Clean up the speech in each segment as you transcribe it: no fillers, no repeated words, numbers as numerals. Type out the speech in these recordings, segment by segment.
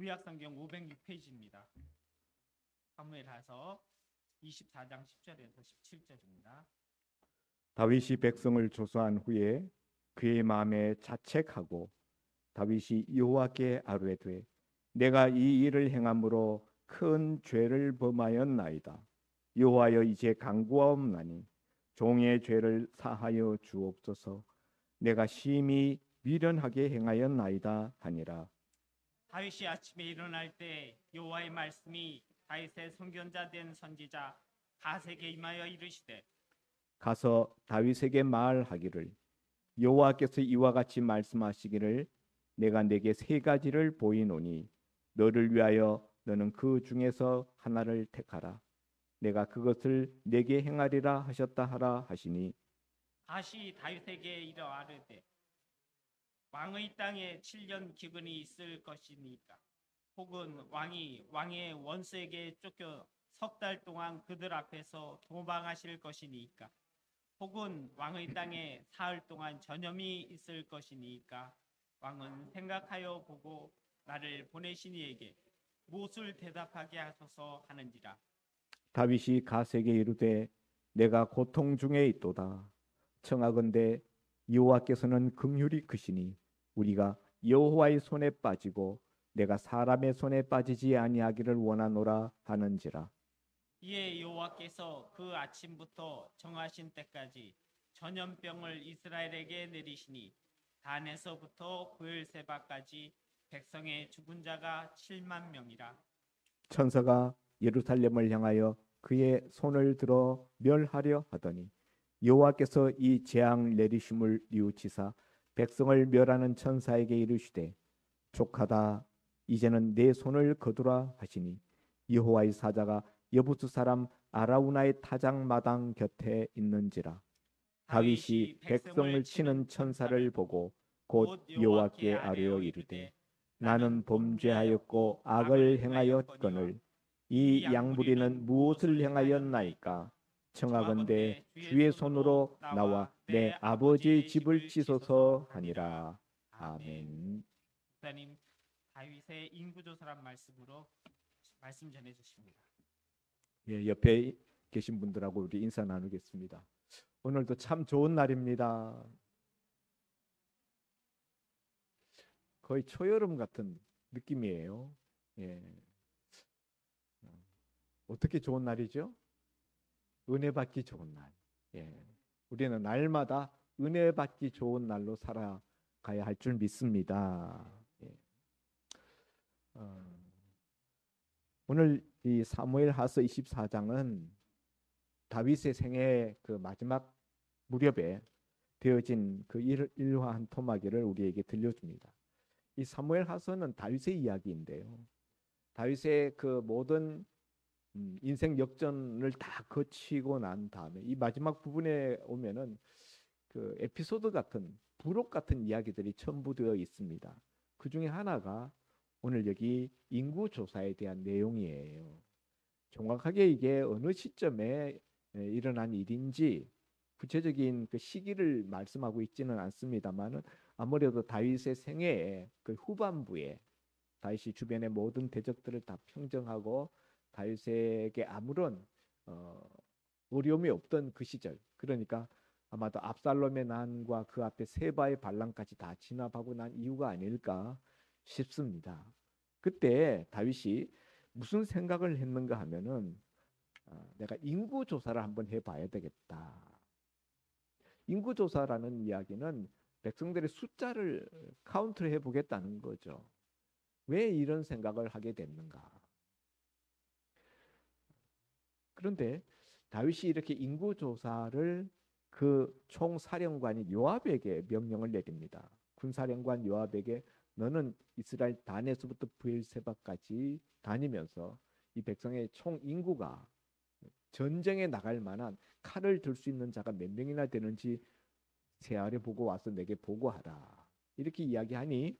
구약성경 506페이지입니다. 사무엘하서 24장 10절에서 17절입니다. 다윗이 백성을 조사한 후에 그의 마음에 자책하고 다윗이 여호와께 아뢰되 내가 이 일을 행함으로 큰 죄를 범하였나이다. 여호와여 이제 간구하옵나니 종의 죄를 사하여 주옵소서. 내가 심히 미련하게 행하였나이다 하니라. 다윗이 아침에 일어날 때 여호와의 말씀이 다윗의 선견자 된 선지자 가세에게 임하여 이르시되 가서 다윗에게 말하기를 여호와께서 이와 같이 말씀하시기를 내가 내게 세 가지를 보이노니 너를 위하여 너는 그 중에서 하나를 택하라. 내가 그것을 내게 행하리라 하셨다 하라 하시니 다시 다윗에게 이르아르되 왕의 땅에 7년 기근이 있을 것이니까 혹은 왕이 왕의 원수에게 쫓겨 석 달 동안 그들 앞에서 도망하실 것이니까 혹은 왕의 땅에 사흘 동안 전염이 있을 것이니까 왕은 생각하여 보고 나를 보내신 이에게 무엇을 대답하게 하소서 하는지라. 다윗이 가세에게 이르되 내가 고통 중에 있도다. 청하건대 여호와께서는 긍휼이 크시니 우리가 여호와의 손에 빠지고 내가 사람의 손에 빠지지 아니하기를 원하노라 하는지라. 이에 여호와께서 그 아침부터 정하신 때까지 전염병을 이스라엘에게 내리시니 단에서부터 브엘세바까지 백성의 죽은 자가 7만 명이라. 천사가 예루살렘을 향하여 그의 손을 들어 멸하려 하더니 여호와께서 이 재앙 내리심을 뉘우치사 백성을 멸하는 천사에게 이르시되 족하다 이제는 내 손을 거두라 하시니 여호와의 사자가 여부스 사람 아라우나의 타작마당 곁에 있는지라. 다윗이 백성을 치는 천사를 보고 곧 여호와께 아뢰어 이르되 나는 범죄하였고 악을 행하였거늘 이 양부리는 무엇을 행하였나이까. 청하건대 주의 손으로 나와 내 아버지의 집을 치소서 하니라. 아멘. 목사님 다윗의 인구조사란 말씀으로 말씀 전해 주십니다. 예, 옆에 계신 분들하고 우리 인사 나누겠습니다. 오늘도 참 좋은 날입니다. 거의 초여름 같은 느낌이에요. 예. 어떻게 좋은 날이죠? 은혜 받기 좋은 날. 예. 우리는 날마다 은혜 받기 좋은 날로 살아가야 할 줄 믿습니다. 예. 오늘 이 사무엘하서 24장은 다윗의 생애 그 마지막 무렵에 되어진 그 일화한 토막이를 우리에게 들려줍니다. 이 사무엘하서는 다윗의 이야기인데요. 다윗의 그 모든 인생 역전을 다 거치고 난 다음에 이 마지막 부분에 오면은 그 에피소드 같은 부록 같은 이야기들이 첨부되어 있습니다. 그 중에 하나가 오늘 여기 인구 조사에 대한 내용이에요. 정확하게 이게 어느 시점에 일어난 일인지 구체적인 그 시기를 말씀하고 있지는 않습니다만은 아무래도 다윗의 생애의 그 후반부에 다윗이 주변의 모든 대적들을 다 평정하고 다윗에게 아무런 어려움이 없던 그 시절, 그러니까 아마도 압살롬의 난과 그 앞에 세바의 반란까지 다 진압하고 난 이유가 아닐까 싶습니다. 그때 다윗이 무슨 생각을 했는가 하면은 내가 인구 조사를 한번 해봐야 되겠다. 인구 조사라는 이야기는 백성들의 숫자를 카운트를 해보겠다는 거죠. 왜 이런 생각을 하게 됐는가? 그런데 다윗이 이렇게 인구 조사를 그 총사령관인 요압에게 명령을 내립니다. 군사령관 요압에게 너는 이스라엘 단에서부터 브엘세바까지 다니면서 이 백성의 총 인구가 전쟁에 나갈 만한 칼을 들 수 있는 자가 몇 명이나 되는지 세알해 보고 와서 내게 보고하라. 이렇게 이야기하니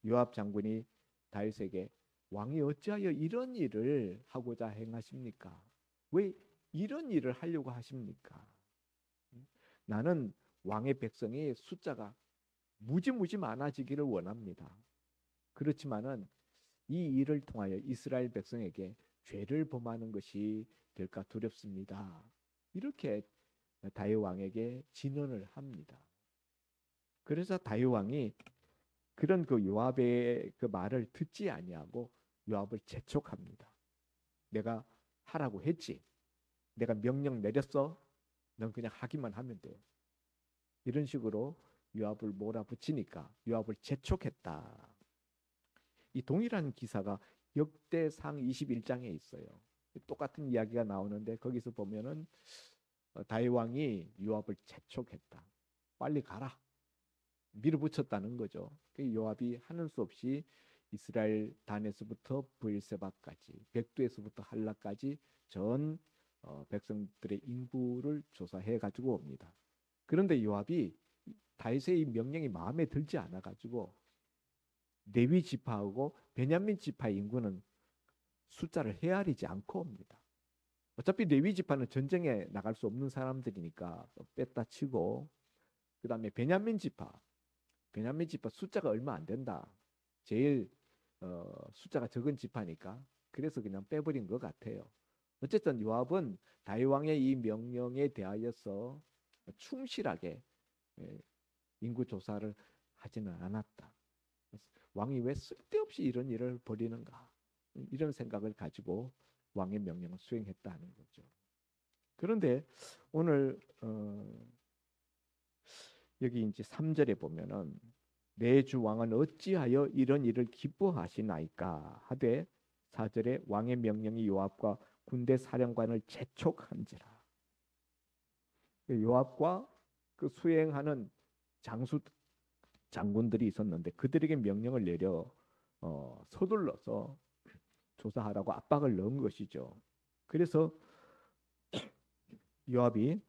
요압 장군이 다윗에게 왕이 어찌하여 이런 일을 하고자 행하십니까? 왜 이런 일을 하려고 하십니까? 나는 왕의 백성의 숫자가 무지무지 많아지기를 원합니다. 그렇지만은 이 일을 통하여 이스라엘 백성에게 죄를 범하는 것이 될까 두렵습니다. 이렇게 다윗 왕에게 진언을 합니다. 그래서 다윗 왕이 그런 그 요압의 그 말을 듣지 아니하고 요압을 재촉합니다. 내가 하라고 했지. 내가 명령 내렸어. 넌 그냥 하기만 하면 돼. 이런 식으로 요압을 몰아붙이니까 요압을 재촉했다. 이 동일한 기사가 역대상 21장에 있어요. 똑같은 이야기가 나오는데 거기서 보면은 다윗 왕이 요압을 재촉했다. 빨리 가라. 밀어붙였다는 거죠. 요압이 하는 수 없이 이스라엘 단에서부터 브엘세바까지, 백두에서부터 할라까지 전 백성들의 인구를 조사해 가지고 옵니다. 그런데 요압이 다윗의 이 명령이 마음에 들지 않아 가지고 레위 지파하고 베냐민 지파의 인구는 숫자를 헤아리지 않고 옵니다. 어차피 레위 지파는 전쟁에 나갈 수 없는 사람들이니까 뺐다 치고, 그 다음에 베냐민 지파 숫자가 얼마 안 된다. 제일 숫자가 적은 지파니까 그래서 그냥 빼버린 것 같아요. 어쨌든 요압은 다윗 왕의 이 명령에 대하여서 충실하게 인구 조사를 하지는 않았다. 왕이 왜 쓸데없이 이런 일을 벌이는가, 이런 생각을 가지고 왕의 명령을 수행했다는 거죠. 그런데 오늘 여기 이제 3절에 보면은 내 주 왕은 어찌하여 이런 일을 기뻐하시나이까 하되 4절에 왕의 명령이 요압과 군대 사령관을 재촉한지라. 요압과 그 수행하는 장수 장군들이 있었는데 그들에게 명령을 내려 서둘러서 조사하라고 압박을 넣은 것이죠. 그래서 요압이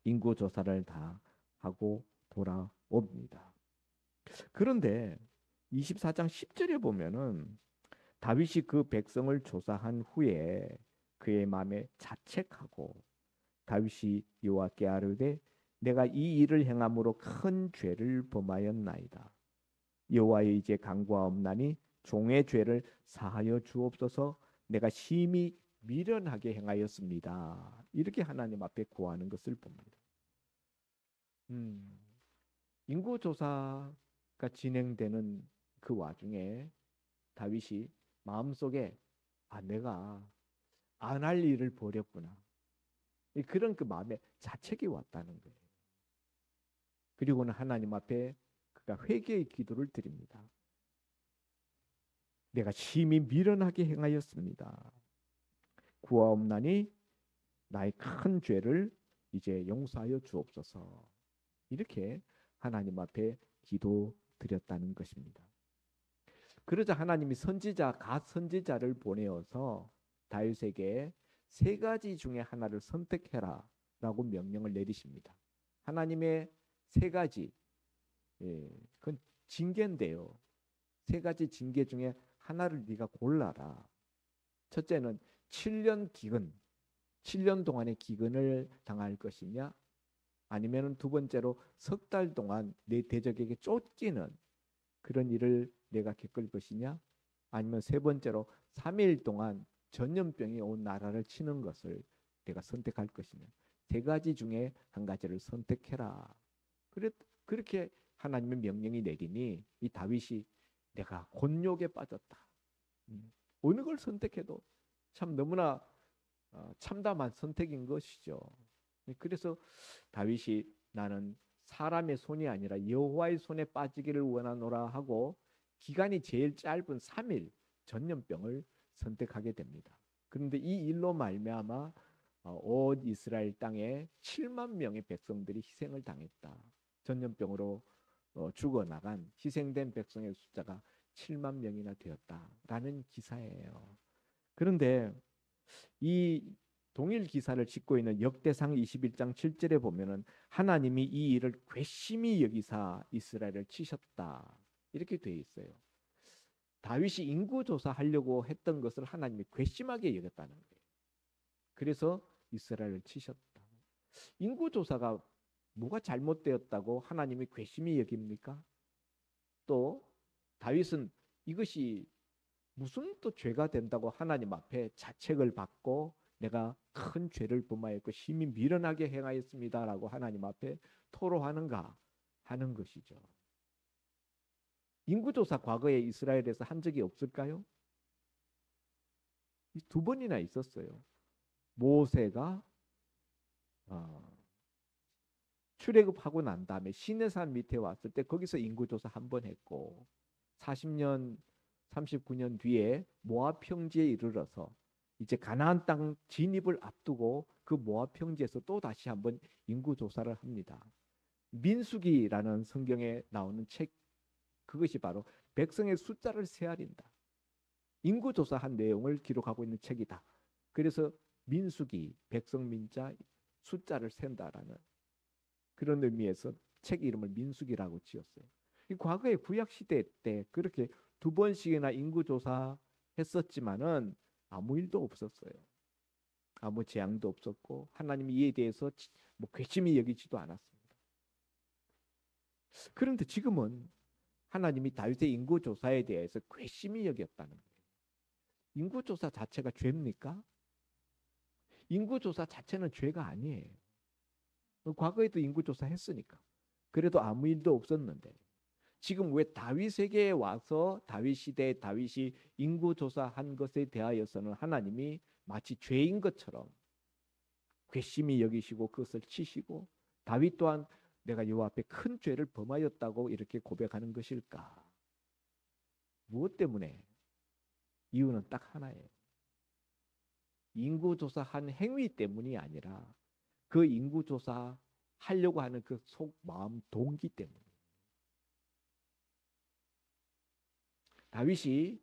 인구 조사를 다 하고 돌아옵니다. 그런데 24장 10절에 보면은 다윗이 그 백성을 조사한 후에 그의 마음에 자책하고 다윗이 여호와께 아뢰되 내가 이 일을 행함으로 큰 죄를 범하였나이다. 여호와의 이제 간구하옵나니 종의 죄를 사하여 주옵소서. 내가 심히 미련하게 행하였습니다. 이렇게 하나님 앞에 구하는 것을 봅니다. 인구 조사가 진행되는 그 와중에 다윗이 마음속에 내가 안 할 일을 벌였구나. 그런 그 마음에 자책이 왔다는 거예요. 그리고는 하나님 앞에 그가 회개의 기도를 드립니다. 내가 심히 미련하게 행하였습니다. 구하옵나니 나의 큰 죄를 이제 용서하여 주옵소서. 이렇게 하나님 앞에 기도드렸다는 것입니다. 그러자 하나님이 갓 선지자를 보내어서 다윗에게 3가지 중에 하나를 선택해라 라고 명령을 내리십니다. 하나님의 3가지, 그건 징계인데요. 3가지 징계 중에 하나를 네가 골라라. 첫째는 7년 동안의 기근을 당할 것이냐, 아니면 두 번째로 3달 동안 내 대적에게 쫓기는 그런 일을 내가 겪을 것이냐, 아니면 3번째로 3일 동안 전염병이 온 나라를 치는 것을 내가 선택할 것이냐. 3가지 중에 한 가지를 선택해라. 그렇게 하나님의 명령이 내리니 이 다윗이 내가 곤욕에 빠졌다. 어느 걸 선택해도 참 너무나 참담한 선택인 것이죠. 그래서 다윗이 나는 사람의 손이 아니라 여호와의 손에 빠지기를 원하노라 하고 기간이 제일 짧은 3일 전염병을 선택하게 됩니다. 그런데 이 일로 말미암아 온 이스라엘 땅에 7만 명의 백성들이 희생을 당했다. 전염병으로 죽어나간 희생된 백성의 숫자가 7만 명이나 되었다라는 기사예요. 그런데 이 동일 기사를 짓고 있는 역대상 21장 7절에 보면은 하나님이 이 일을 괘씸히 여기사 이스라엘을 치셨다. 이렇게 돼 있어요. 다윗이 인구 조사하려고 했던 것을 하나님이 괘씸하게 여겼다는 거예요. 그래서 이스라엘을 치셨다. 인구 조사가 뭐가 잘못되었다고 하나님이 괘씸히 여깁니까? 또 다윗은 이것이 무슨 또 죄가 된다고 하나님 앞에 자책을 받고 내가 큰 죄를 범하였고 심히 미련하게 행하였습니다라고 하나님 앞에 토로하는가 하는 것이죠. 인구조사 과거에 이스라엘에서 한 적이 없을까요? 두 번이나 있었어요. 모세가 출애굽하고 난 다음에 시내산 밑에 왔을 때 거기서 인구조사 한 번 했고 40년 39년 뒤에 모압 평지에 이르러서 이제 가나안 땅 진입을 앞두고 그 모압 평지에서 또 다시 한번 인구조사를 합니다. 민수기라는 성경에 나오는 책, 그것이 바로 백성의 숫자를 세알린다. 인구조사한 내용을 기록하고 있는 책이다. 그래서 민수기, 백성민자 숫자를 센다라는 그런 의미에서 책 이름을 민수기라고 지었어요. 과거에 구약시대 때 그렇게 두 번씩이나 인구조사 했었지만은 아무 일도 없었어요. 아무 재앙도 없었고 하나님이 이에 대해서 뭐 괘씸히 여기지도 않았습니다. 그런데 지금은 하나님이 다윗의 인구조사에 대해서 괘씸히 여겼다는 거예요. 인구조사 자체가 죄입니까? 인구조사 자체는 죄가 아니에요. 과거에도 인구조사 했으니까. 그래도 아무 일도 없었는데 지금 왜 다윗에게 와서 다윗 시대에 다윗이 인구조사한 것에 대하여서는 하나님이 마치 죄인 것처럼 괘씸히 여기시고 그것을 치시고 다윗 또한 내가 여호와 앞에 큰 죄를 범하였다고 이렇게 고백하는 것일까? 무엇 때문에? 이유는 딱 하나예요. 인구조사한 행위 때문이 아니라 그 인구조사 하려고 하는 그 속 마음 동기 때문에. 다윗이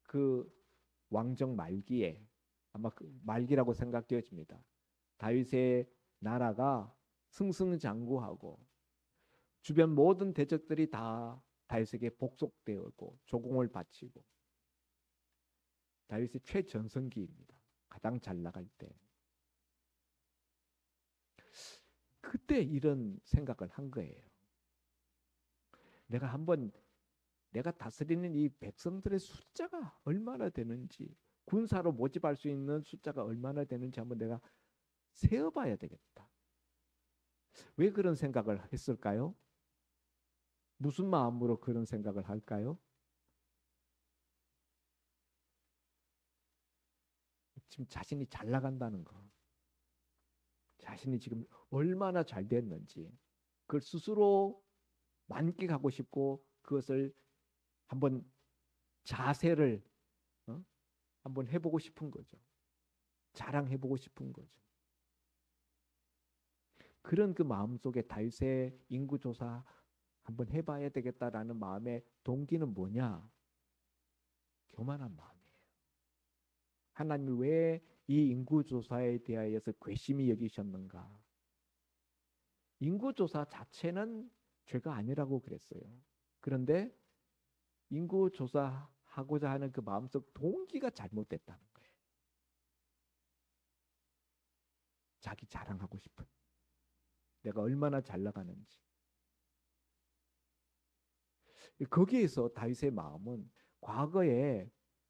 그 왕정 말기에 아마 그 말기라고 생각되어집니다. 다윗의 나라가 승승장구하고 주변 모든 대적들이 다 다윗에게 복속되었고 조공을 바치고 다윗의 최전성기입니다. 가장 잘 나갈 때. 그때 이런 생각을 한 거예요. 내가 다스리는 이 백성들의 숫자가 얼마나 되는지, 군사로 모집할 수 있는 숫자가 얼마나 되는지 한번 내가 세어봐야 되겠다. 왜 그런 생각을 했을까요? 무슨 마음으로 그런 생각을 할까요? 지금 자신이 잘 나간다는 거. 자신이 지금 얼마나 잘 됐는지 그걸 스스로 만끽하고 싶고 그것을 한번 자세를 한번 해보고 싶은 거죠. 자랑해보고 싶은 거죠. 그런 그 마음속에 다윗의 인구조사 한번 해봐야 되겠다라는 마음의 동기는 뭐냐? 교만한 마음이에요. 하나님이 왜 이 인구조사에 대하여서 괘씸히 여기셨는가? 인구조사 자체는 죄가 아니라고 그랬어요. 그런데 인구조사하고자 하는 그 마음속 동기가 잘못됐다는 거예요. 자기 자랑하고 싶은. 내가 얼마나 잘 나가는지. 거기에서 다윗의 마음은 과거에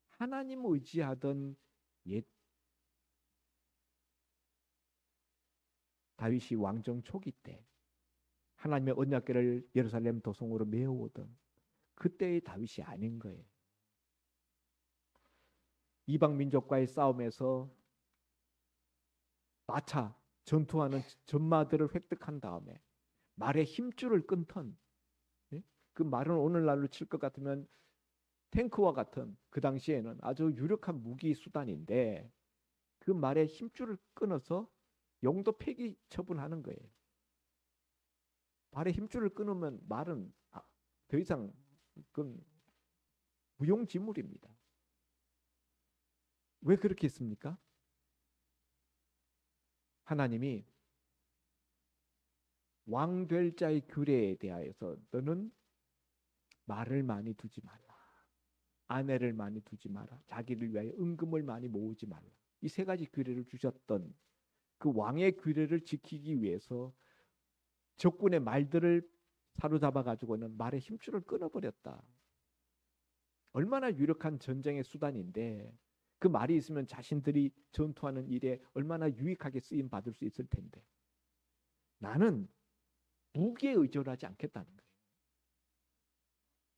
하나님 의지하던 옛 다윗이 왕정 초기 때 하나님의 언약궤를 예루살렘 도성으로 메어오던 그때의 다윗이 아닌 거예요. 이방 민족과의 싸움에서 마차 전투하는 전마들을 획득한 다음에 말의 힘줄을 끊던 그 말은 오늘날로 칠 것 같으면 탱크와 같은 그 당시에는 아주 유력한 무기 수단인데 그 말의 힘줄을 끊어서 영도 폐기 처분하는 거예요. 말의 힘줄을 끊으면 말은 더 이상 그건 무용지물입니다. 왜 그렇게 했습니까? 하나님이 왕 될 자의 규례에 대하여서 너는 말을 많이 두지 말라. 아내를 많이 두지 마라. 자기를 위하여 은금을 많이 모으지 말라. 이 세 가지 규례를 주셨던 그 왕의 규례를 지키기 위해서 적군의 말들을 사로잡아 가지고는 말의 힘줄을 끊어버렸다. 얼마나 유력한 전쟁의 수단인데 그 말이 있으면 자신들이 전투하는 일에 얼마나 유익하게 쓰임 받을 수 있을 텐데 나는 무기에 의존하지 않겠다는 거예요.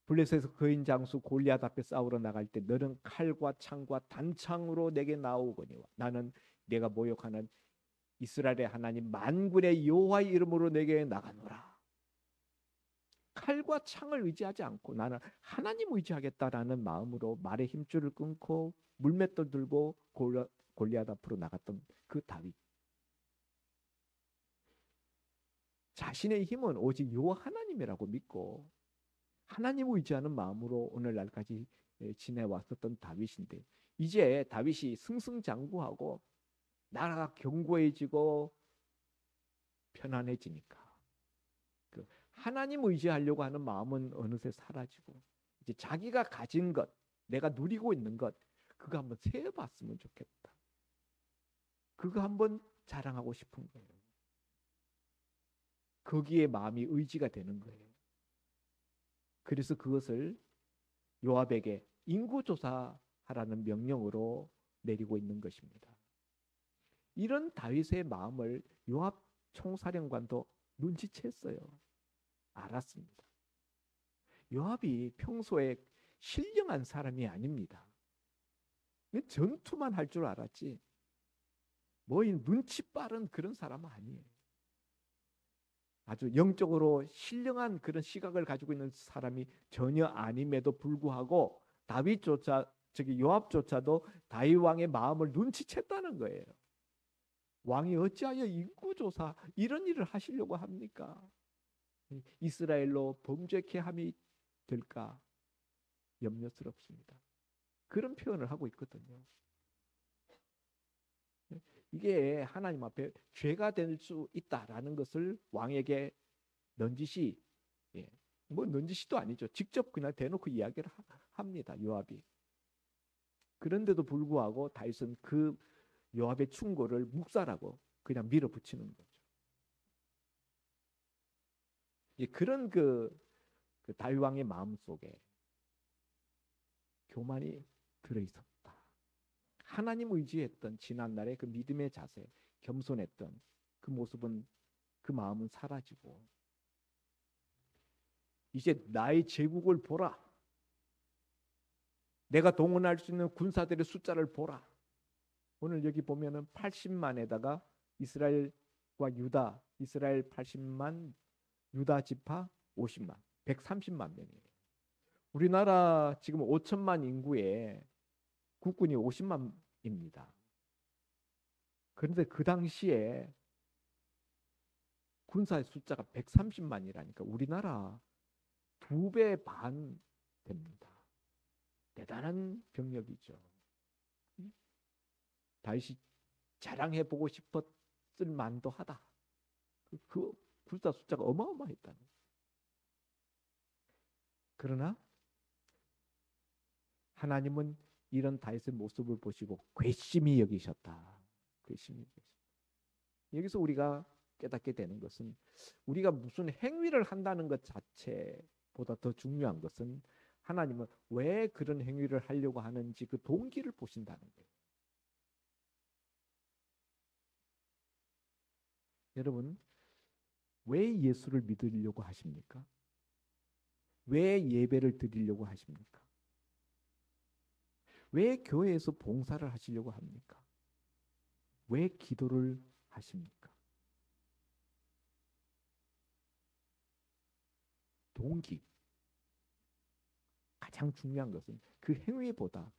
블레셋에서 거인 장수 골리앗 앞에 싸우러 나갈 때 너는 칼과 창과 단창으로 내게 나오거니와 나는 내가 모욕하는 이스라엘의 하나님 만군의 여호와의 이름으로 내게 나가노라. 칼과 창을 의지하지 않고 나는 하나님 의지하겠다라는 마음으로 말의 힘줄을 끊고 물맷돌 들고 골리앗 앞으로 나갔던 그 다윗. 자신의 힘은 오직 여호와 하나님이라고 믿고 하나님을 의지하는 마음으로 오늘날까지 지내왔었던 다윗인데 이제 다윗이 승승장구하고 나라가 견고해지고 편안해지니까 그 하나님 의지하려고 하는 마음은 어느새 사라지고 이제 자기가 가진 것, 내가 누리고 있는 것 그거 한번 세어봤으면 좋겠다. 그거 한번 자랑하고 싶은 거예요. 거기에 마음이 의지가 되는 거예요. 그래서 그것을 요압에게 인구조사하라는 명령으로 내리고 있는 것입니다. 이런 다윗의 마음을 요압 총사령관도 눈치챘어요. 알았습니다. 요압이 평소에 신령한 사람이 아닙니다. 전투만 할 줄 알았지 뭐 눈치 빠른 그런 사람은 아니에요. 아주 영적으로 신령한 그런 시각을 가지고 있는 사람이 전혀 아님에도 불구하고 요압조차도 다윗 왕의 마음을 눈치챘다는 거예요. 왕이 어찌하여 인구조사 이런 일을 하시려고 합니까? 이스라엘로 범죄케 함이 될까 염려스럽습니다. 그런 표현을 하고 있거든요. 이게 하나님 앞에 죄가 될 수 있다라는 것을 왕에게 넌지시, 뭐 넌지시도 아니죠. 직접 그냥 대놓고 이야기를 합니다. 요압이. 그런데도 불구하고 다윗은 그 요압의 충고를 묵살하고 그냥 밀어붙이는 거죠. 그런 그 다윗 왕의 마음 속에 교만이 들어있었다. 하나님 의지했던 지난날의 그 믿음의 자세, 겸손했던 그 모습은 그 마음은 사라지고 이제 나의 제국을 보라. 내가 동원할 수 있는 군사들의 숫자를 보라. 오늘 여기 보면은 80만에다가 이스라엘과 유다, 이스라엘 80만, 유다 지파 50만, 130만 명이에요. 우리나라 지금 5천만 인구에 국군이 50만입니다. 그런데 그 당시에 군사의 숫자가 130만이라니까 우리나라 2배 반 됩니다. 대단한 병력이죠. 다윗이 자랑해보고 싶었을 만도 하다. 그 군사 숫자가 어마어마했다는. 그러나 하나님은 이런 다윗의 모습을 보시고 괘씸히 여기셨다. 괘씸히 여기셨다. 여기서 우리가 깨닫게 되는 것은 우리가 무슨 행위를 한다는 것 자체보다 더 중요한 것은 하나님은 왜 그런 행위를 하려고 하는지 그 동기를 보신다는 거예요. 여러분, 왜 예수를 믿으려고 하십니까? 왜 예배를 드리려고 하십니까? 왜 교회에서 봉사를 하시려고 합니까? 왜 기도를 하십니까? 동기. 가장 중요한 것은 그 행위보다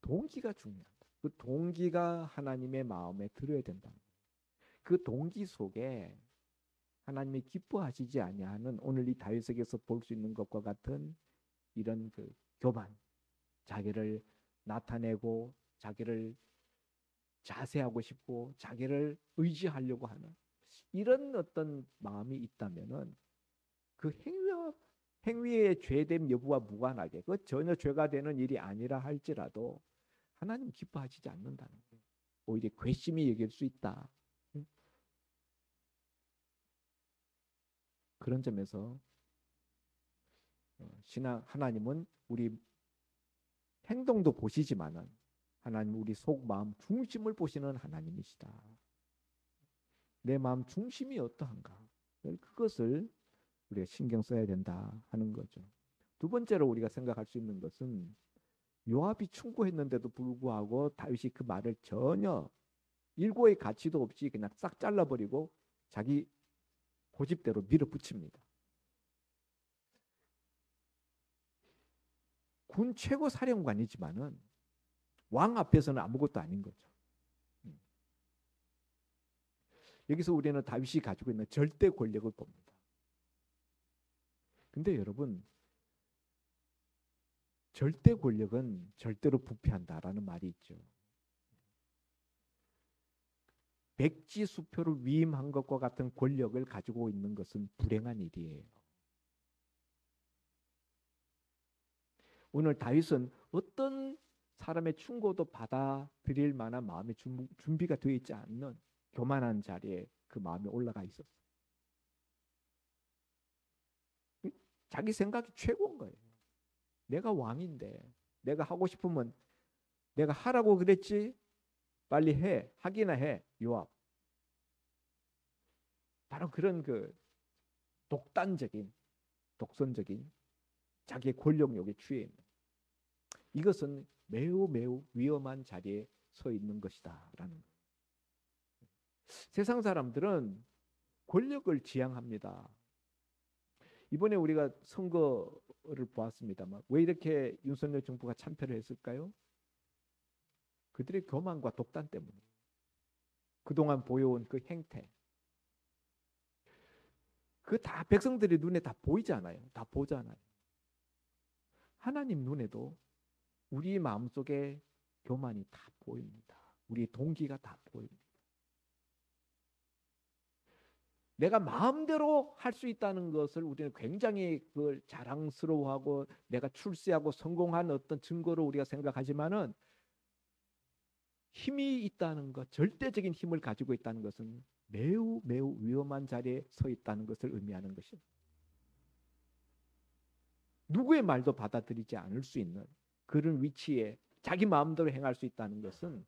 동기가 중요하다. 그 동기가 하나님의 마음에 들어야 된다. 그 동기 속에 하나님이 기뻐하시지 아니하는 오늘 이 다윗에게서 볼 수 있는 것과 같은 이런 그 교만, 자기를 나타내고 자기를 자세하고 싶고 자기를 의지하려고 하는 이런 어떤 마음이 있다면은 그 행위의 죄됨 여부와 무관하게 그 전혀 죄가 되는 일이 아니라 할지라도 하나님 기뻐하시지 않는다는 거예요. 오히려 괘씸히 여길 수 있다. 그런 점에서 신앙 하나님은 우리 행동도 보시지만은 하나님 우리 속 마음 중심을 보시는 하나님이시다. 내 마음 중심이 어떠한가? 그것을 우리가 신경 써야 된다 하는 거죠. 두 번째로 우리가 생각할 수 있는 것은 요압이 충고했는데도 불구하고 다윗이 그 말을 전혀 일고의 가치도 없이 그냥 싹 잘라버리고 자기 고집대로 밀어붙입니다. 군 최고 사령관이지만은 왕 앞에서는 아무것도 아닌 거죠. 여기서 우리는 다윗이 가지고 있는 절대 권력을 봅니다. 근데 여러분, 절대 권력은 절대로 부패한다라는 말이 있죠. 백지수표를 위임한 것과 같은 권력을 가지고 있는 것은 불행한 일이에요. 오늘 다윗은 어떤 사람의 충고도 받아들일 만한 마음의 준비가 되어 있지 않는 교만한 자리에 그 마음이 올라가 있었어요. 자기 생각이 최고인 거예요. 내가 왕인데 내가 하고 싶으면 내가 하라고 그랬지 빨리 해. 하기나 해. 요압. 바로 그런 그 독선적인 자기의 권력욕에 취해 있는 이것은 매우 위험한 자리에 서 있는 것이다 라는 거예요. 세상 사람들은 권력을 지향합니다. 이번에 우리가 선거를 보았습니다만 왜 이렇게 윤석열 정부가 참패를 했을까요? 그들의 교만과 독단 때문에 그동안 보여온 그 행태 그 다 백성들의 눈에 다 보이잖아요. 다 보잖아요. 하나님 눈에도 우리 마음속에 교만이 다 보입니다. 우리 동기가 다 보입니다. 내가 마음대로 할 수 있다는 것을 우리는 굉장히 그걸 자랑스러워하고 내가 출세하고 성공한 어떤 증거로 우리가 생각하지만은 힘이 있다는 것, 절대적인 힘을 가지고 있다는 것은 매우 위험한 자리에 서 있다는 것을 의미하는 것입니다. 누구의 말도 받아들이지 않을 수 있는 그런 위치에 자기 마음대로 행할 수 있다는 것은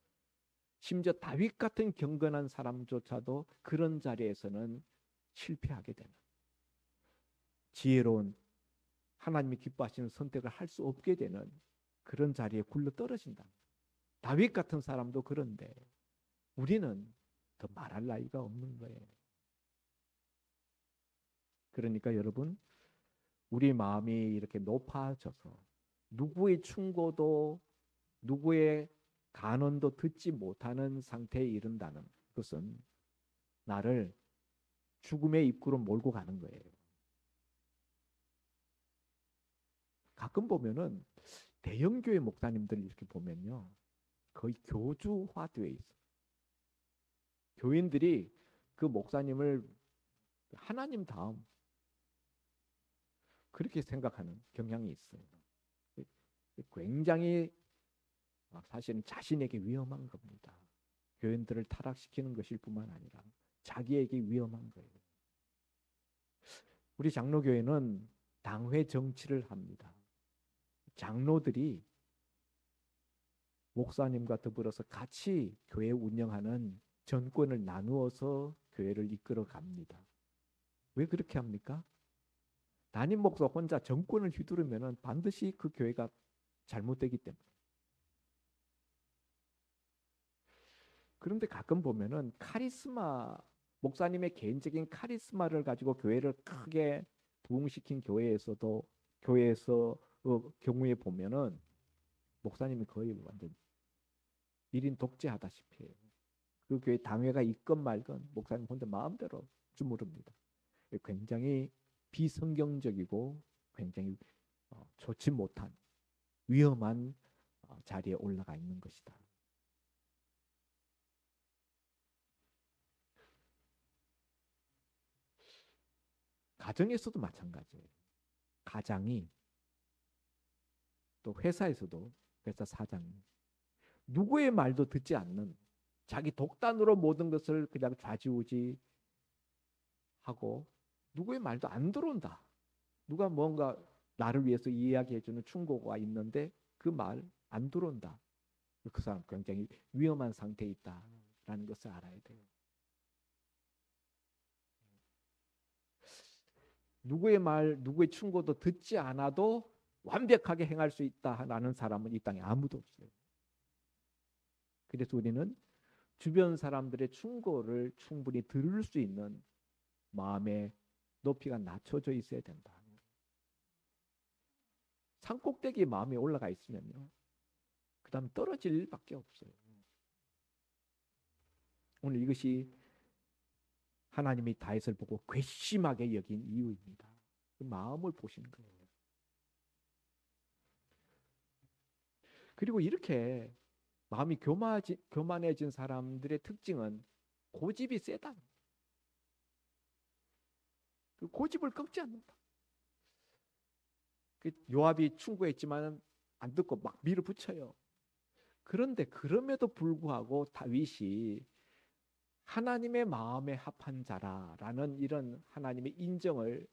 심지어 다윗 같은 경건한 사람조차도 그런 자리에서는 실패하게 되는 지혜로운 하나님이 기뻐하시는 선택을 할 수 없게 되는 그런 자리에 굴러 떨어진다. 다윗 같은 사람도 그런데 우리는 더 말할 나위가 없는 거예요. 그러니까 여러분 우리 마음이 이렇게 높아져서 누구의 충고도 누구의 간언도 듣지 못하는 상태에 이른다는 것은 나를 죽음의 입구로 몰고 가는 거예요. 가끔 보면은 대형교회 목사님들 이렇게 보면요. 거의 교주화되어 있어요. 교인들이 그 목사님을 하나님 다음 그렇게 생각하는 경향이 있어요. 굉장히 사실은 자신에게 위험한 겁니다. 교인들을 타락시키는 것일 뿐만 아니라 자기에게 위험한 거예요. 우리 장로교회는 당회 정치를 합니다. 장로들이 목사님과 더불어서 같이 교회 운영하는 전권을 나누어서 교회를 이끌어 갑니다. 왜 그렇게 합니까? 담임 목사 혼자 정권을 휘두르면 반드시 그 교회가 잘못되기 때문에. 그런데 가끔 보면은 카리스마 목사님의 개인적인 카리스마를 가지고 교회를 크게 부흥시킨 교회에서 경우에 보면은 목사님이 거의 완전 1인 독재하다시피 해요. 그 교회 당회가 있건 말건 목사님 혼자 마음대로 주무릅니다. 굉장히 비성경적이고 굉장히 좋지 못한 위험한 자리에 올라가 있는 것이다. 가정에서도 마찬가지예요. 가장이 또 회사에서도 회사 사장이 누구의 말도 듣지 않는 자기 독단으로 모든 것을 그냥 좌지우지하고 누구의 말도 안 들어온다. 누가 뭔가 나를 위해서 이야기해주는 충고가 있는데 그 말 안 들어온다. 그 사람 굉장히 위험한 상태에 있다라는 것을 알아야 돼요. 누구의 말, 누구의 충고도 듣지 않아도 완벽하게 행할 수 있다라는 사람은 이 땅에 아무도 없어요. 그래서 우리는 주변 사람들의 충고를 충분히 들을 수 있는 마음의 높이가 낮춰져 있어야 된다. 산꼭대기에 마음이 올라가 있으면요, 그 다음 떨어질 일밖에 없어요. 오늘 이것이 하나님이 다윗을 보고 괘씸하게 여긴 이유입니다. 그 마음을 보시는 거예요. 그리고 이렇게 마음이 교만해진 사람들의 특징은 고집이 세다. 그 고집을 꺾지 않는다. 그 요압이 충고했지만 안 듣고 막 밀어붙여요. 그런데 그럼에도 불구하고 다윗이 하나님의 마음에 합한 자라라는 이런 하나님의 인정을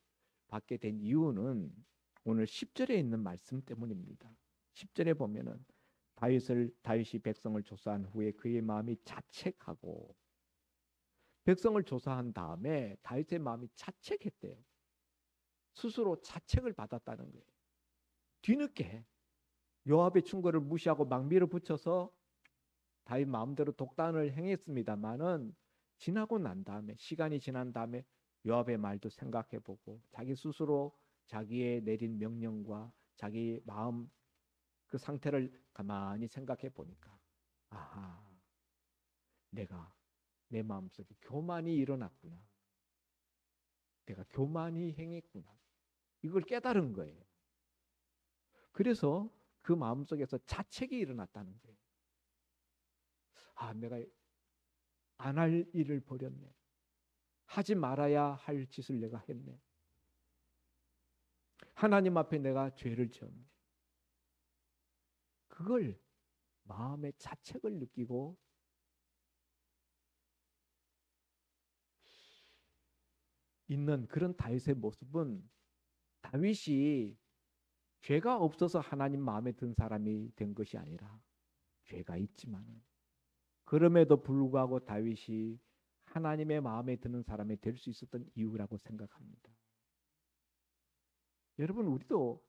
받게 된 이유는 오늘 10절에 있는 말씀 때문입니다. 10절에 보면은 다윗이 백성을 조사한 후에 그의 마음이 자책하고, 백성을 조사한 다음에 다윗의 마음이 자책했대요. 스스로 자책을 받았다는 거예요. 뒤늦게 요압의 충고를 무시하고 막 밀어붙여서 다윗 마음대로 독단을 행했습니다마는 지나고 난 다음에, 시간이 지난 다음에 요압의 말도 생각해보고 자기 스스로 자기의 내린 명령과 자기 마음 그 상태를 가만히 생각해 보니까, 아하, 내가 내 마음속에 교만이 일어났구나. 내가 교만이 행했구나. 이걸 깨달은 거예요. 그래서 그 마음속에서 자책이 일어났다는 거예요. 아, 내가 안 할 일을 벌였네. 하지 말아야 할 짓을 내가 했네. 하나님 앞에 내가 죄를 지었네. 그걸 마음의 자책을 느끼고 있는 그런 다윗의 모습은, 다윗이 죄가 없어서 하나님 마음에 든 사람이 된 것이 아니라 죄가 있지만 그럼에도 불구하고 다윗이 하나님의 마음에 드는 사람이 될 수 있었던 이유라고 생각합니다. 여러분, 우리도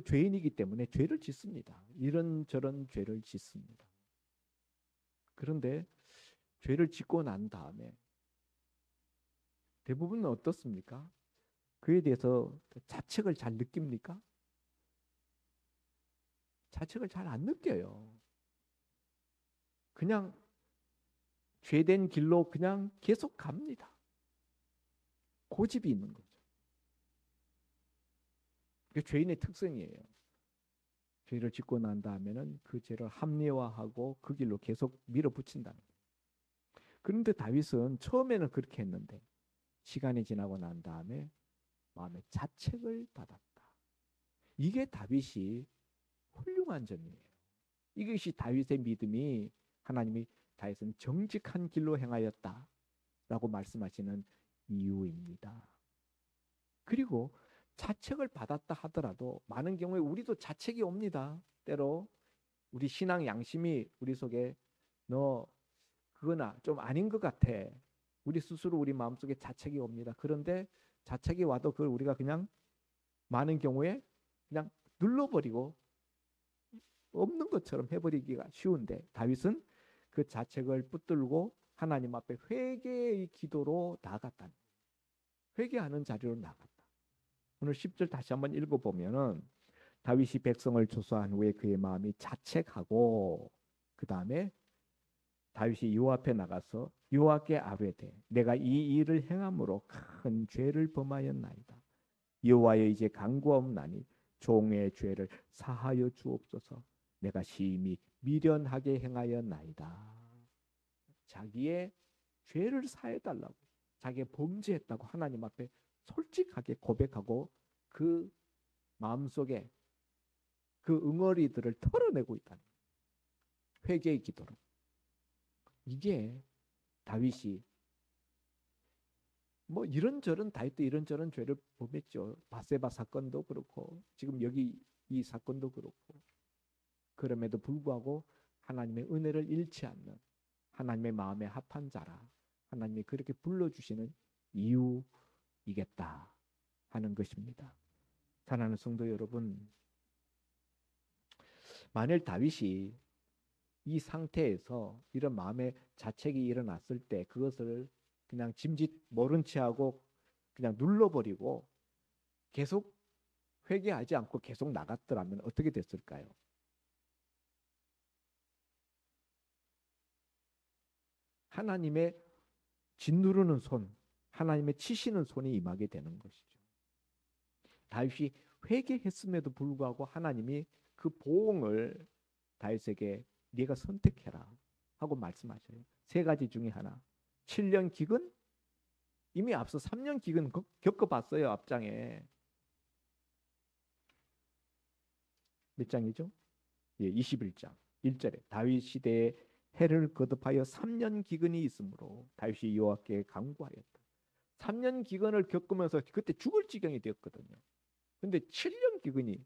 죄인이기 때문에 죄를 짓습니다. 이런저런 죄를 짓습니다. 그런데 죄를 짓고 난 다음에 대부분은 어떻습니까? 그에 대해서 자책을 잘 느낍니까? 자책을 잘 안 느껴요. 그냥 죄된 길로 그냥 계속 갑니다. 고집이 있는 거죠. 그게 죄인의 특성이에요. 죄를 짓고 난 다음에는 그 죄를 합리화하고 그 길로 계속 밀어붙인다는 거예요. 그런데 다윗은 처음에는 그렇게 했는데 시간이 지나고 난 다음에 마음의 자책을 받았다. 이게 다윗이 훌륭한 점이에요. 이것이 다윗의 믿음이, 하나님이 다윗은 정직한 길로 행하였다라고 말씀하시는 이유입니다. 그리고 자책을 받았다 하더라도 많은 경우에 우리도 자책이 옵니다. 때로 우리 신앙 양심이 우리 속에 너 그거나 좀 아닌 것 같아. 우리 스스로 우리 마음속에 자책이 옵니다. 그런데 자책이 와도 그걸 우리가 그냥 많은 경우에 그냥 눌러버리고 없는 것처럼 해버리기가 쉬운데, 다윗은 그 자책을 붙들고 하나님 앞에 회개의 기도로 나아갔다. 회개하는 자리로 나아갔다. 오늘 10절 다시 한번 읽어보면은 다윗이 백성을 조사한 후에 그의 마음이 자책하고, 그 다음에 다윗이 요압에 나가서 요압께 아뢰되 내가 이 일을 행함으로 큰 죄를 범하였나이다. 여호와여 이제 간구하옵나니 종의 죄를 사하여 주옵소서. 내가 심히 미련하게 행하였나이다. 자기의 죄를 사해달라고, 자기가 범죄했다고 하나님 앞에 솔직하게 고백하고 그 마음속에 그 응어리들을 털어내고 있다는 거예요. 회개의 기도로. 이게 다윗이 뭐 이런저런, 다윗도 이런저런 죄를 범했죠. 바세바 사건도 그렇고 지금 여기 이 사건도 그렇고 그럼에도 불구하고 하나님의 은혜를 잃지 않는 하나님의 마음에 합한 자라 하나님이 그렇게 불러주시는 이유이겠다 하는 것입니다. 사랑하는 성도 여러분, 만일 다윗이 이 상태에서 이런 마음의 자책이 일어났을 때 그것을 그냥 짐짓 모른 채 하고 그냥 눌러버리고 계속 회개하지 않고 계속 나갔더라면 어떻게 됐을까요? 하나님의 짓누르는 손, 하나님의 치시는 손이 임하게 되는 것이죠. 다윗이 회개했음에도 불구하고 하나님이 그 보응을 다윗에게 네가 선택해라 하고 말씀하셔요. 세 가지 중에 하나. 7년 기근? 이미 앞서 3년 기근 겪어봤어요. 앞장에. 몇 장이죠? 예, 21장 1절에 다윗 시대에 해를 거듭하여 3년 기근이 있으므로 다윗이 여호와께 간구하였다. 3년 기근을 겪으면서 그때 죽을 지경이 되었거든요. 근데 7년 기근이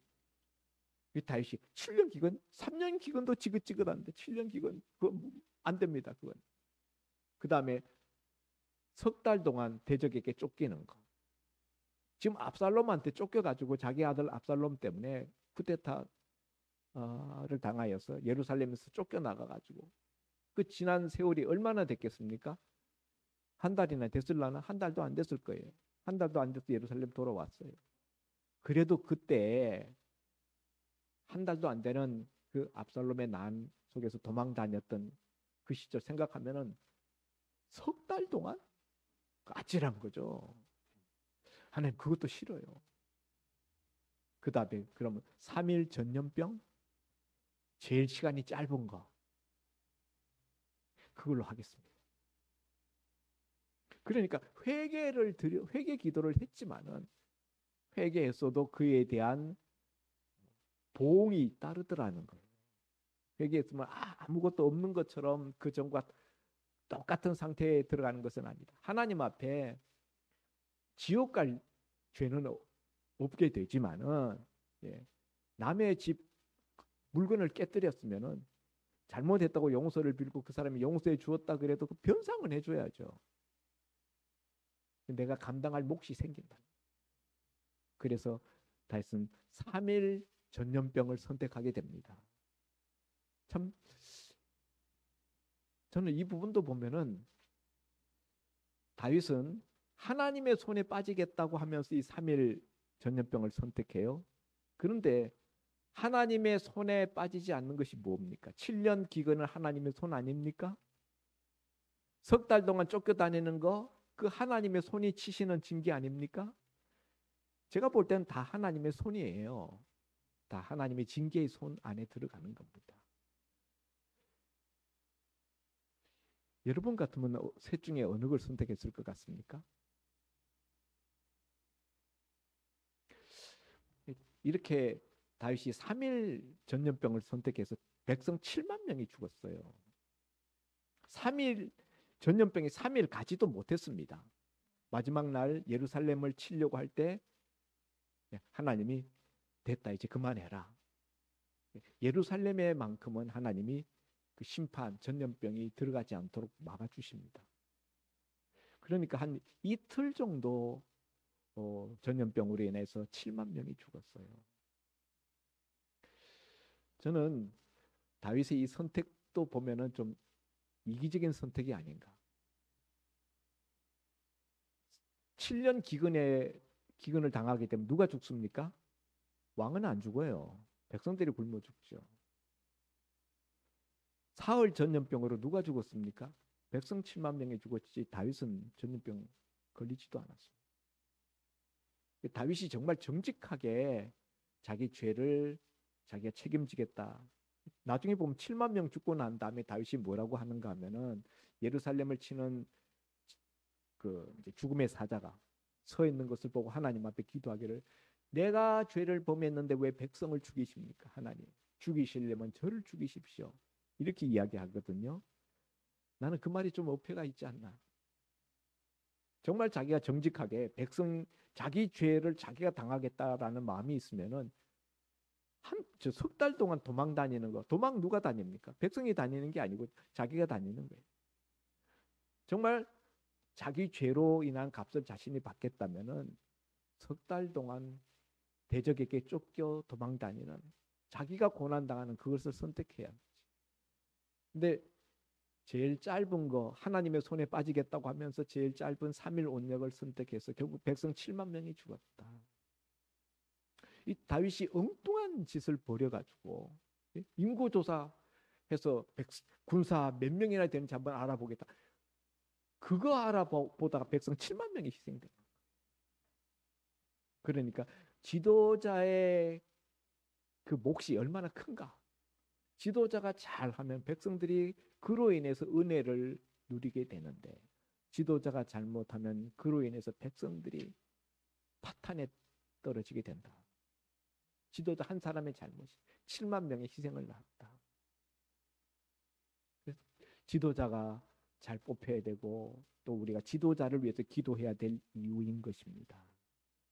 다윗이 7년 기근, 3년 기근도 지긋지긋한데 7년 기근 그건 안 됩니다. 그건. 그 다음에 석 달 동안 대적에게 쫓기는 거. 지금 압살롬한테 쫓겨가지고 자기 아들 압살롬 때문에 쿠데타를 당하여서 예루살렘에서 쫓겨나가가지고 그 지난 세월이 얼마나 됐겠습니까? 한 달이나 됐을라나? 한 달도 안 됐을 거예요. 한 달도 안 돼서 예루살렘 돌아왔어요. 그래도 그때 한 달도 안 되는 그 압살롬의 난 속에서 도망 다녔던 그 시절 생각하면은 석 달 동안 아찔한 거죠. 하나님 그것도 싫어요. 그 다음에 그러면 3일 전염병 제일 시간이 짧은 거 그걸로 하겠습니다. 그러니까 회개 기도를 했지만은 회개했어도 그에 대한 보응이 따르더라는 거예요. 회개했으면 아무것도 없는 것처럼 그 전과 똑같은 상태에 들어가는 것은 아니다. 하나님 앞에 지옥 갈 죄는 없게 되지만은 남의 집 물건을 깨뜨렸으면은 잘못했다고 용서를 빌고 그 사람이 용서해 주었다 그래도 그 변상은 해줘야죠. 내가 감당할 몫이 생긴다. 그래서 다윗은 3일 전염병을 선택하게 됩니다. 참 저는 이 부분도 보면은 다윗은 하나님의 손에 빠지겠다고 하면서 이 3일 전염병을 선택해요. 그런데 하나님의 손에 빠지지 않는 것이 뭡니까? 7년 기근은 하나님의 손 아닙니까? 석 달 동안 쫓겨다니는 거 그 하나님의 손이 치시는 징계 아닙니까? 제가 볼 때는 다 하나님의 손이에요. 다 하나님의 징계의 손 안에 들어가는 겁니다. 여러분 같으면 셋 중에 어느 걸 선택했을 것 같습니까? 이렇게 다윗이 3일 전염병을 선택해서 백성 7만 명이 죽었어요. 3일 전염병이 3일 가지도 못했습니다. 마지막 날 예루살렘을 치려고 할 때 하나님이 됐다 이제 그만해라. 예루살렘에만큼은 하나님이 그 심판 전염병이 들어가지 않도록 막아주십니다. 그러니까 한 이틀 정도 전염병으로 인해서 7만 명이 죽었어요. 저는 다윗의 이 선택도 보면은 좀 이기적인 선택이 아닌가. 7년 기근을 당하게 되면 누가 죽습니까? 왕은 안 죽어요. 백성들이 굶어 죽죠. 사흘 전염병으로 누가 죽었습니까? 백성 7만 명이 죽었지 다윗은 전염병 걸리지도 않았습니다. 다윗이 정말 정직하게 자기 죄를 자기가 책임지겠다. 나중에 보면 7만 명 죽고 난 다음에 다윗이 뭐라고 하는가 하면은 예루살렘을 치는 그 이제 죽음의 사자가 서 있는 것을 보고 하나님 앞에 기도하기를 내가 죄를 범했는데 왜 백성을 죽이십니까? 하나님 죽이시려면 저를 죽이십시오. 이렇게 이야기하거든요. 나는 그 말이 좀 어폐가 있지 않나. 정말 자기가 정직하게 백성 자기 죄를 자기가 당하겠다라는 마음이 있으면은 저 석 달 동안 도망 다니는 거. 도망 누가 다닙니까? 백성이 다니는 게 아니고 자기가 다니는 거예요. 정말 자기 죄로 인한 값을 자신이 받겠다면은 석 달 동안 대적에게 쫓겨 도망 다니는, 자기가 고난 당하는 그것을 선택해야 하지. 근데 제일 짧은 거, 하나님의 손에 빠지겠다고 하면서 제일 짧은 3일 온역을 선택해서 결국 백성 7만 명이 죽었다. 이 다윗이 엉뚱한 짓을 벌여가지고 인구조사해서 군사 몇 명이나 되는지 한번 알아보겠다. 그거 알아보다가 백성 7만 명이 희생된 거예요. 그러니까 지도자의 그 몫이 얼마나 큰가. 지도자가 잘하면 백성들이 그로 인해서 은혜를 누리게 되는데, 지도자가 잘못하면 그로 인해서 백성들이 파탄에 떨어지게 된다. 지도자 한 사람의 잘못이 7만 명의 희생을 낳았다. 그래서 지도자가 잘 뽑혀야 되고, 또 우리가 지도자를 위해서 기도해야 될 이유인 것입니다.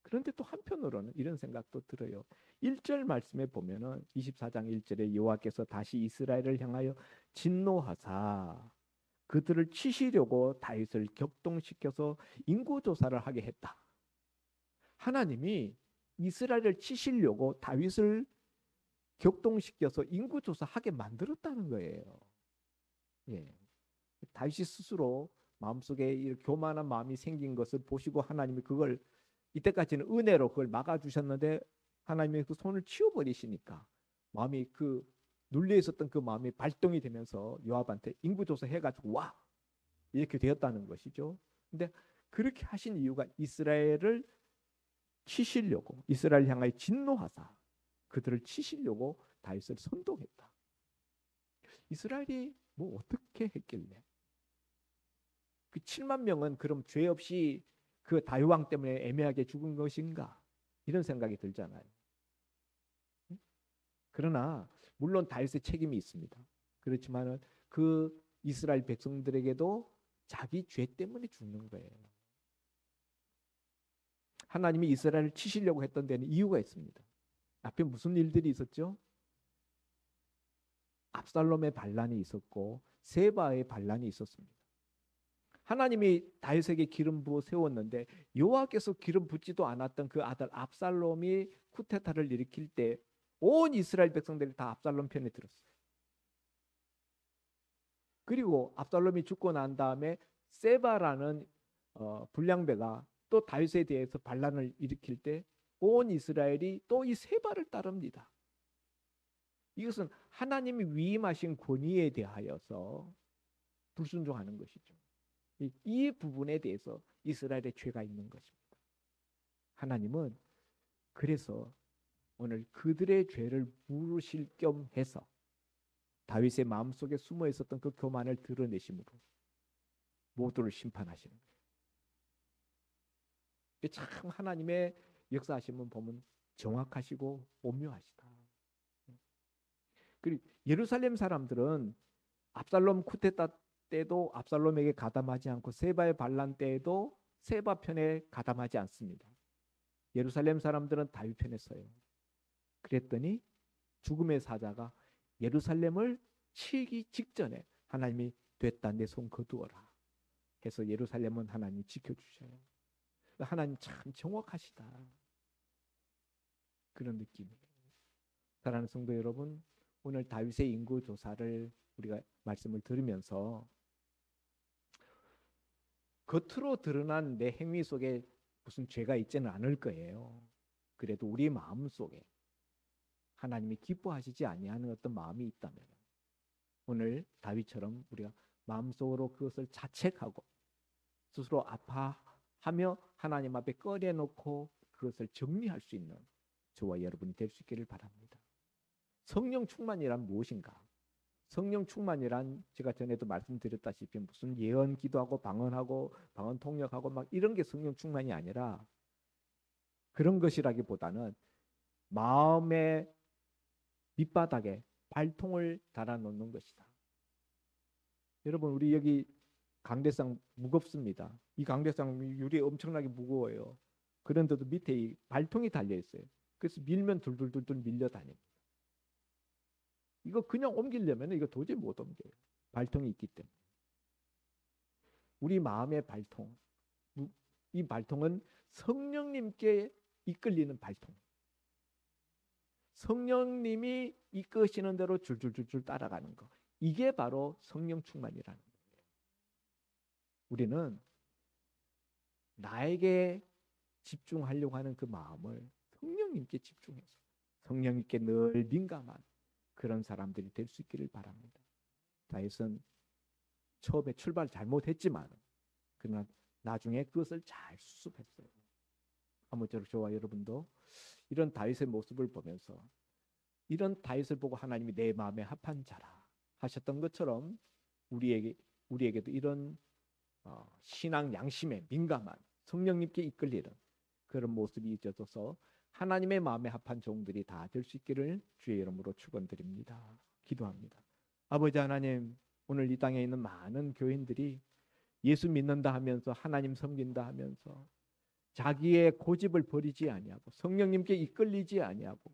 그런데 또 한편으로는 이런 생각도 들어요. 1절 말씀에 보면은 24장 1절에 여호와께서 다시 이스라엘을 향하여 진노하사 그들을 치시려고 다윗을 격동시켜서 인구조사를 하게 했다. 하나님이 이스라엘을 치시려고 다윗을 격동시켜서 인구조사하게 만들었다는 거예요. 예. 다윗이 스스로 마음속에 이렇게 교만한 마음이 생긴 것을 보시고 하나님이 그걸 이때까지는 은혜로 그걸 막아주셨는데 하나님이 그 손을 치워버리시니까 마음이 그 눌려 있었던 그 마음이 발동이 되면서 요압한테 인구조사 해가지고 와 이렇게 되었다는 것이죠. 근데 그렇게 하신 이유가 이스라엘을 치시려고, 이스라엘 향하여 진노하사 그들을 치시려고 다윗을 선동했다. 이스라엘이 뭐 어떻게 했길래 그 7만 명은 그럼 죄 없이 그 다윗 왕 때문에 애매하게 죽은 것인가, 이런 생각이 들잖아요. 그러나 물론 다윗의 책임이 있습니다. 그렇지만은 그 이스라엘 백성들에게도 자기 죄 때문에 죽는 거예요. 하나님이 이스라엘을 치시려고 했던 데는 이유가 있습니다. 앞에 무슨 일들이 있었죠? 압살롬의 반란이 있었고 세바의 반란이 있었습니다. 하나님이 다윗에게 기름 부어 세웠는데 여호와께서 기름 붓지도 않았던 그 아들 압살롬이 쿠데타를 일으킬 때 온 이스라엘 백성들이 다 압살롬 편에 들었어요. 그리고 압살롬이 죽고 난 다음에 세바라는 불량배가 또 다윗에 대해서 반란을 일으킬 때 온 이스라엘이 또 이 세바를 따릅니다. 이것은 하나님이 위임하신 권위에 대하여서 불순종하는 것이죠. 이 부분에 대해서 이스라엘의 죄가 있는 것입니다. 하나님은 그래서 오늘 그들의 죄를 물으실 겸 해서 다윗의 마음속에 숨어 있었던 그 교만을 드러내심으로 모두를 심판하시는 거예요. 참 하나님의 역사하심은 보면 정확하시고 오묘하시다. 그리고 예루살렘 사람들은 압살롬 쿠데타 때도 압살롬에게 가담하지 않고 세바의 반란 때에도 세바 편에 가담하지 않습니다. 예루살렘 사람들은 다윗 편에 서요. 그랬더니 죽음의 사자가 예루살렘을 치기 직전에 하나님이 됐다, 내 손 거두어라 해서 예루살렘은 하나님이 지켜주셔요. 하나님 참 정확하시다, 그런 느낌이에요. 사랑하는 성도 여러분, 오늘 다윗의 인구 조사를 우리가 말씀을 들으면서 겉으로 드러난 내 행위 속에 무슨 죄가 있지는 않을 거예요. 그래도 우리 마음 속에 하나님이 기뻐하시지 아니하는 어떤 마음이 있다면 오늘 다윗처럼 우리가 마음속으로 그것을 자책하고 스스로 아파하며 하나님 앞에 꺼내놓고 그것을 정리할 수 있는 저와 여러분이 될 수 있기를 바랍니다. 성령 충만이란 무엇인가? 성령 충만이란 제가 전에도 말씀드렸다시피 무슨 예언 기도하고 방언하고 방언 통역하고 막 이런 게 성령 충만이 아니라, 그런 것이라기보다는 마음의 밑바닥에 발통을 달아놓는 것이다. 여러분, 우리 여기 강대상 무겁습니다. 이 강대상 유리 엄청나게 무거워요. 그런데도 밑에 이 발통이 달려 있어요. 그래서 밀면 둘둘둘둘 밀려 다닙니다. 이거 그냥 옮기려면 이거 도저히 못 옮겨요. 발통이 있기 때문에. 우리 마음의 발통, 이 발통은 성령님께 이끌리는 발통. 성령님이 이끄시는 대로 줄줄줄줄 따라가는 거. 이게 바로 성령 충만이라는 거예요. 우리는 나에게 집중하려고 하는 그 마음을 성령님께 집중해서 성령님께 늘 민감한 그런 사람들이 될 수 있기를 바랍니다. 다윗은 처음에 출발 잘못했지만 그러나 나중에 그것을 잘 수습했어요. 아무쪼록 저와 여러분도 이런 다윗의 모습을 보면서 이런 다윗을 보고 하나님이 내 마음에 합한 자라 하셨던 것처럼 우리에게도 이런 신앙 양심에 민감한 성령님께 이끌리는 그런 모습이 있어서 하나님의 마음에 합한 종들이 다 될 수 있기를 주의 이름으로 축원드립니다. 기도합니다. 아버지 하나님, 오늘 이 땅에 있는 많은 교인들이 예수 믿는다 하면서 하나님 섬긴다 하면서 자기의 고집을 버리지 아니하고 성령님께 이끌리지 아니하고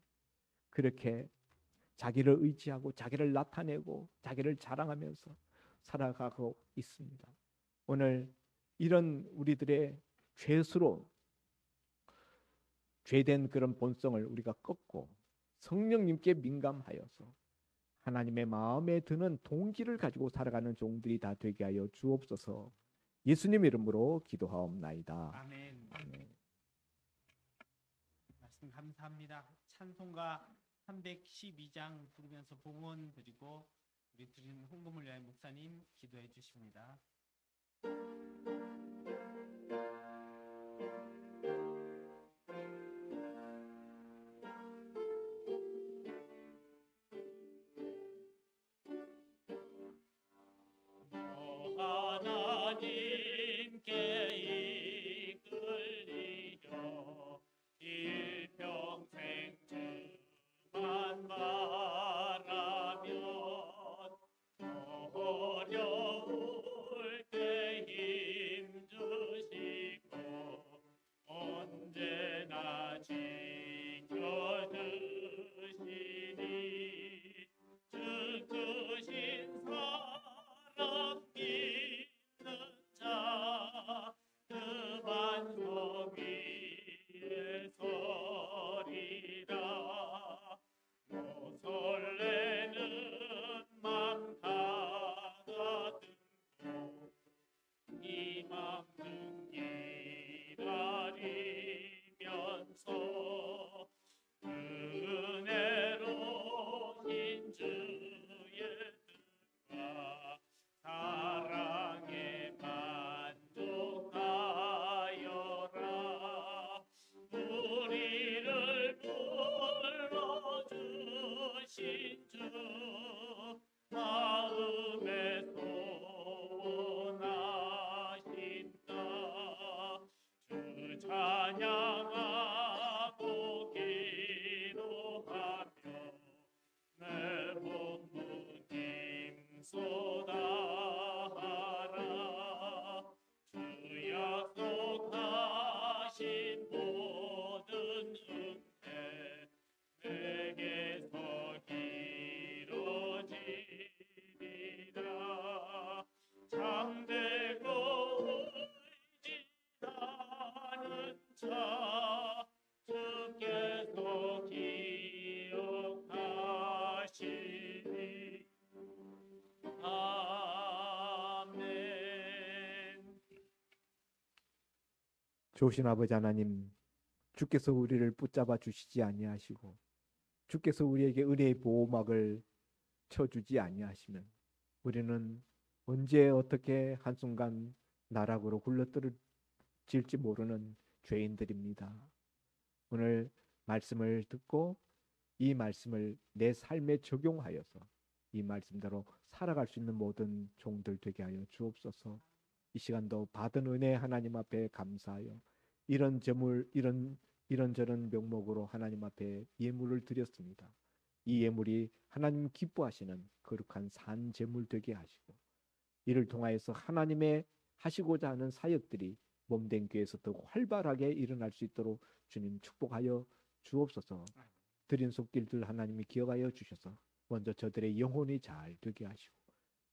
그렇게 자기를 의지하고 자기를 나타내고 자기를 자랑하면서 살아가고 있습니다. 오늘 이런 우리들의 죄스러운 죄된 그런 본성을 우리가 꺾고 성령님께 민감하여서 하나님의 마음에 드는 동기를 가지고 살아가는 종들이 다 되게 하여 주옵소서. 예수님 이름으로 기도하옵나이다. 아멘. 아멘. 말씀 감사합니다. 찬송가 312장 부르면서 봉헌 드리고 우리 드리는 헌금을 위하여 목사님 기도해 주십니다. 하나님께 이끌리려 일평생 주만 바라면 어려울 때 힘 주시고 언제나 지켜주시니 주 크신 사랑 믿는 자 그 반석 위에 서리라. 못 설레는 맘 가다듬고 이 맘 등기라리면서 은혜로신 주의 뜻과 사랑에 만족하여라. 우리를 불러주신 주 마음에 소원하신다. 주 찬양하고 기도하며 내 몸부 힘쏟아하라. 주 약속하신 모든 은혜 내게서 이루어지리라. 참되고 의지하는 자 주께서 기억하시니. 아멘. 좋으신 아버지 하나님, 주께서 우리를 붙잡아 주시지 아니하시고 주께서 우리에게 은혜의 보호막을 쳐주지 아니하시면 우리는 언제 어떻게 한순간 나락으로 굴러떨어질지 모르는 죄인들입니다. 오늘 말씀을 듣고 이 말씀을 내 삶에 적용하여서 이 말씀대로 살아갈 수 있는 모든 종들 되게 하여 주옵소서. 이 시간도 받은 은혜 하나님 앞에 감사하여 이런저런 명목으로 하나님 앞에 예물을 드렸습니다. 이 예물이 하나님 기뻐하시는 거룩한 산 제물 되게 하시고 이를 통하여서 하나님의 하시고자 하는 사역들이 몸된 교회에서 더욱 활발하게 일어날 수 있도록 주님 축복하여 주옵소서. 드린 손길들 하나님이 기억하여 주셔서 먼저 저들의 영혼이 잘 되게 하시고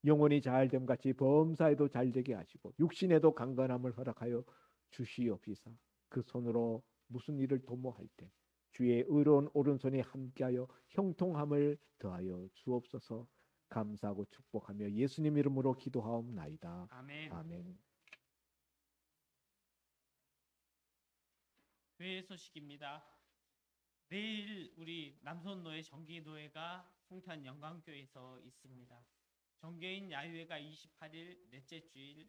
영혼이 잘 됨 같이 범사에도 잘 되게 하시고 육신에도 강건함을 허락하여 주시옵시사. 그 손으로 무슨 일을 도모할 때 주의 의로운 오른손이 함께하여 형통함을 더하여 주옵소서. 감사하고 축복하며 예수님 이름으로 기도하옵나이다. 아멘. 아멘. 교회 소식입니다. 내일 우리 남손노회 정기노회가 송탄 영광교회에서 있습니다. 정교인 야유회가 28일 넷째 주일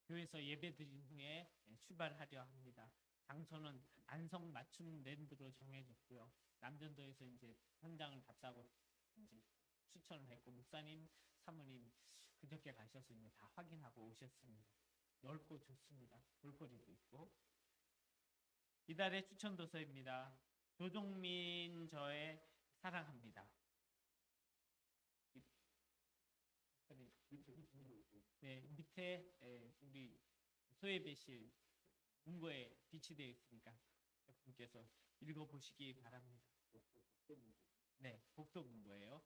교회에서 예배드린 후에 출발하려 합니다. 장소는 안성 맞춤랜드로 정해졌고요. 남전도에서 이제 현장을 봤다고 추천을 했고 목사님, 사모님 그저께 가셔서 이제 다 확인하고 오셨습니다. 넓고 좋습니다. 볼거리도 있고. 이달의 추천 도서입니다. 조종민 저의 사랑합니다. 네, 밑에 우리 소예배실 문고에 비치되어 있으니까 여러분께서 읽어보시기 바랍니다. 네, 복도 문고예요.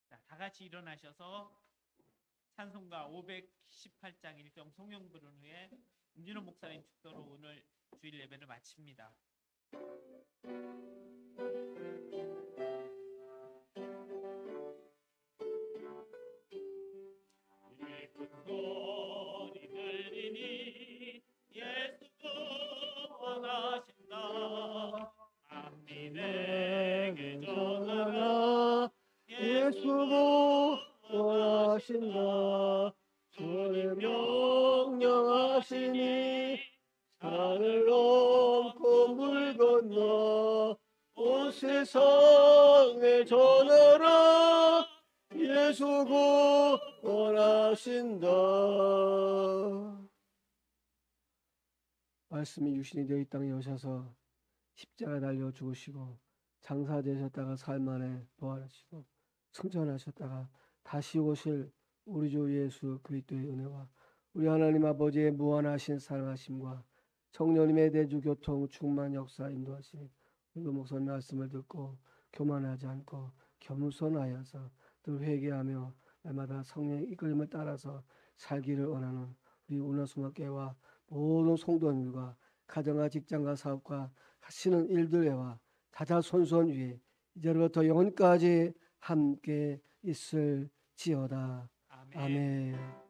다 같이 일어나셔서 찬송가 518장 1정 송영 부른 후에 임진호 목사님 축도로 오늘 주일 예배를 마칩니다. 소리 들리니 예수가 원하신다. 만민에게 전하라. 예수가 원하신다. 주님 명령하시니 산을 넘고 물 건너 온 세상에 전하라. 예수가 원하신다. 말씀이 육신이 되어 이 땅에 오셔서 십자가 달려 죽으시고 장사되셨다가 삶 안에 부활하시고 승천하셨다가 다시 오실 우리 주 예수 그리스도의 은혜와 우리 하나님 아버지의 무한하신 사랑하심과 성령님의 대주 교통 충만 역사 인도하심 우리 목사님 말씀을 듣고 교만하지 않고 겸손하여서 늘 회개하며 날마다 성령의 이끌림을 따라서 살기를 원하는 우리 운하수목교회와 모든 성도님들과 가정과 직장과 사업과 하시는 일들에와 자자손손 위에 이제로부터 영원까지 함께 있을지어다. 아멘. 아멘.